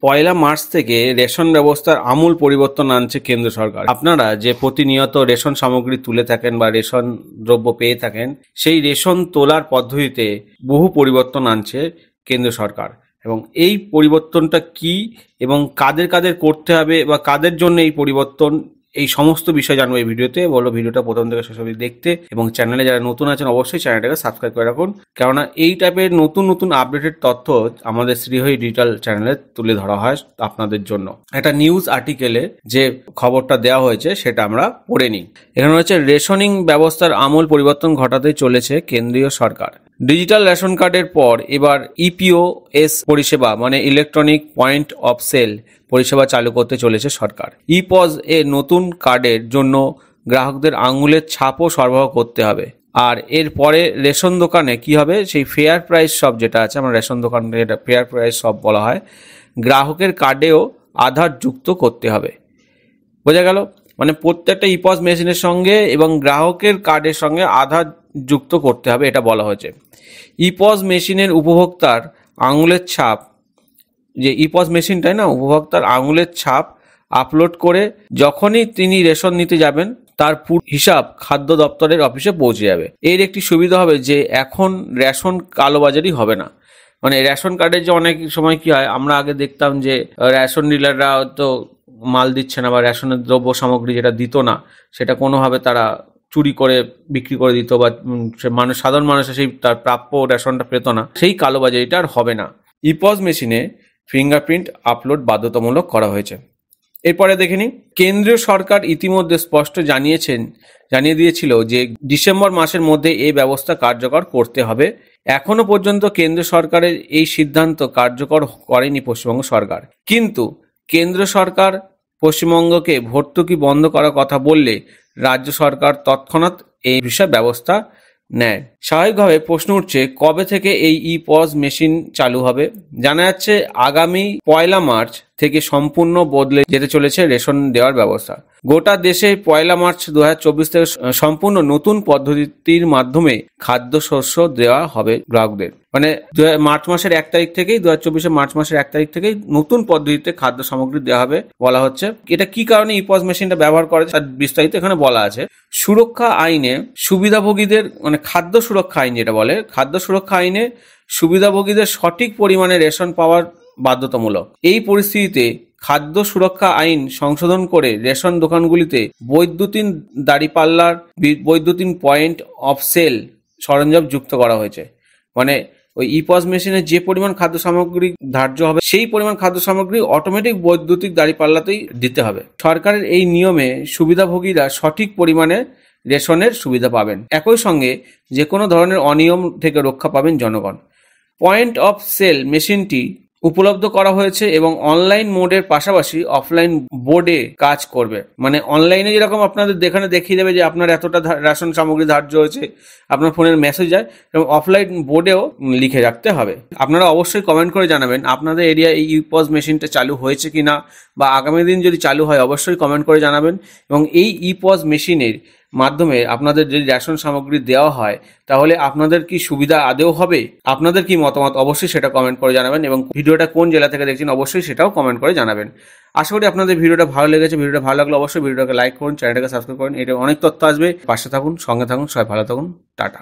পয়লা March থেকে ration ব্যবস্থার আমূল পরিবর্তন আনছে কেন্দ্র সরকার। আপনারা যে প্রতিনিয়ত রেশন সামগ্রী তুলে থাকেন বা রেশন দ্রব্য পেয়ে থাকেন, সেই রেশন তোলার পদ্ধতিতে বহু পরিবর্তন আনছে কেন্দ্র সরকার। এবং এই পরিবর্তনটা কি এবং কাদের কাদের করতে হবে বা কাদের জন্য এই পরিবর্তন, এই সমস্ত বিষয় জানবো এই ভিডিওতে। বলো ভিডিওটা প্রথম থেকে শেষ অবধি দেখতে, এবং চ্যানেলে যারা নতুন আছেন অবশ্যই চ্যানেলটাকে সাবস্ক্রাইব করে রাখুন, কেননা এই টাইপের নতুন নতুন আপডেটেড তথ্য আমাদের শ্রীহরি ডিজিটাল চ্যানেলে তুলে ধরা হয় আপনাদের জন্য। একটা নিউজ আর্টিকেলে যে খবরটা দেওয়া হয়েছে সেটা আমরা পড়ে নিই। এখানে হচ্ছে রেশনিং ব্যবস্থার আমূল পরিবর্তন ঘটাতে চলেছে কেন্দ্রীয় সরকার। ডিজিটাল রেশন কার্ডের পর এবার ইপিওএস পরিষেবা মানে ইলেকট্রনিক পয়েন্ট অফ সেল পরিষেবা চালু করতে চলেছে সরকার। ইপজ এ নতুন কার্ডের জন্য গ্রাহকদের আঙুলের ছাপও সরবরাহ করতে হবে। আর এর পরে রেশন দোকানে কি হবে, সেই ফেয়ার প্রাইস শপ যেটা আছে, আমরা রেশন দোকানে এটা ফেয়ার প্রাইস শপ বলা হয়, গ্রাহকের কার্ডেও আধার যুক্ত করতে হবে। বোঝা গেল? মানে প্রত্যেকটা ইপজ মেশিনের সঙ্গে এবং গ্রাহকের কার্ডের সঙ্গে আধার যুক্ত করতে হবে, এটা বলা হয়েছে। ইপজ মেশিনের উপভোক্তার আঙুলের ছাপ, যে ইপজ মেশিনটাই না, উপভোক্তার আঙুলের ছাপ আপলোড করে যখনই তিনি রেশন নিতে যাবেন তার পুরো হিসাব খাদ্য দপ্তরের অফিসে পৌঁছে যাবে। এর একটি সুবিধা হবে যে এখন রেশন কালোবাজারি হবে না। মানে রেশন কার্ডের যে অনেক সময় কি হয়, আমরা আগে দেখতাম যে রেশন ডিলাররা তো মাল দিচ্ছে না বা রেশনের দ্রব্য সামগ্রী যেটা দিত না সেটা কোনোভাবে তারা চুরি করে বিক্রি করে দিত বা মানুষ, সাধারণ মানুষ সেই তার প্রাপ্য রেশনটা পেত না। সেই কালোবাজারিটা আর হবে না। ইপজ মেশিনে ফিঙ্গারপ্রিন্ট আপলোড বাধ্যতামূলক করা হয়েছে। এরপরে দেখে নিই, কেন্দ্রীয় সরকার ইতিমধ্যে স্পষ্ট জানিয়ে দিয়েছিল যে ডিসেম্বর মাসের মধ্যে এই ব্যবস্থা কার্যকর করতে হবে। এখনো পর্যন্ত কেন্দ্র সরকারের এই সিদ্ধান্ত কার্যকর করেনি পশ্চিমবঙ্গ সরকার, কিন্তু কেন্দ্র সরকার পশ্চিমবঙ্গকে ভর্তুকি বন্ধ করার কথা বললে রাজ্য সরকার তৎক্ষণাৎ এই বিষয়ে ব্যবস্থা নেয়। স্বাভাবিকভাবে প্রশ্ন উঠছে, কবে থেকে এই ইপজ মেশিন চালু হবে? জানা যাচ্ছে আগামী 1 মার্চ থেকে সম্পূর্ণ বদলে যেতে চলেছে রেশন দেওয়ার ব্যবস্থা। গোটা দেশে 1 মার্চ 2024 থেকে সম্পূর্ণ নতুন পদ্ধতির মাধ্যমে খাদ্যশস্য দেওয়া হবে গ্রাহকদের। মানে মার্চ মাসের 1 তারিখ থেকেই, 2024 মার্চ মাসের 1 তারিখ থেকেই নতুন পদ্ধতিতে খাদ্য সামগ্রী দেওয়া হবে বলা হচ্ছে। এটা কি কারণে ইপজ মেশিনটা ব্যবহার করে তার বিস্তারিত এখানে বলা আছে। সুরক্ষা আইনে সুবিধাভোগীদের, মানে খাদ্য সুরক্ষা আইন যেটা বলে, খাদ্য সুরক্ষা আইনে সুবিধাভোগীদের সঠিক পরিমাণে রেশন পাওয়ার বাধ্যতামূলক। এই পরিস্থিতিতে খাদ্য সুরক্ষা আইন সংশোধন করে রেশন দোকানগুলিতে বৈদ্যুতিন দাঁড়িপাল্লার, বৈদ্যুতিন পয়েন্ট অফ সেল সরঞ্জাম যুক্ত করা হয়েছে। মানে ওই ইপজ মেশিনে যে পরিমাণ খাদ্য সামগ্রী ধার্য হবে সেই পরিমাণ খাদ্য সামগ্রী অটোমেটিক বৈদ্যুতিক দাঁড়িপাল্লাতেই দিতে হবে। সরকারের এই নিয়মে সুবিধাভোগীরা সঠিক পরিমাণে রেশনের সুবিধা পাবেন। একই সঙ্গে যে কোনো ধরনের অনিয়ম থেকে রক্ষা পাবেন জনগণ। পয়েন্ট অফ সেল মেশিনটি উপলব্ধ করা হয়েছে এবং অনলাইন মোডের পাশাপাশি অফলাইন বোর্ডে কাজ করবে। মানে অনলাইনে যেরকম আপনাদের এখানে দেখিয়ে দেবে যে আপনার এতটা রেশন সামগ্রী ধার্য হয়েছে, আপনার ফোনের মেসেজ যায়, এবং অফলাইন বোর্ডেও লিখে রাখতে হবে। আপনারা অবশ্যই কমেন্ট করে জানাবেন আপনাদের এরিয়ায় এই ইপজ মেশিনটা চালু হয়েছে কিনা, বা আগামী দিন যদি চালু হয় অবশ্যই কমেন্ট করে জানাবেন। এবং এই ইপজ মেশিনের মাধ্যমে আপনাদের যদি রেশন সামগ্রী দেওয়া হয় তাহলে আপনাদের কি সুবিধা আদৌ হবে? আপনাদের কি মতামত অবশ্যই সেটা কমেন্ট করে জানাবেন, এবং ভিডিওটা কোন জেলা থেকে দেখছেন অবশ্যই সেটাও কমেন্ট করে জানাবেন। আশা করি আপনাদের ভিডিওটা ভালো লেগেছে। ভিডিওটা ভালো লাগলে অবশ্যই ভিডিওটাকে লাইক করুন, চ্যানেলটাকে সাবস্ক্রাইব করুন। এটা অনেক তথ্য আসবে, পাশে থাকুন, সঙ্গে থাকুন, সবাই ভালো থাকুন, টাটা।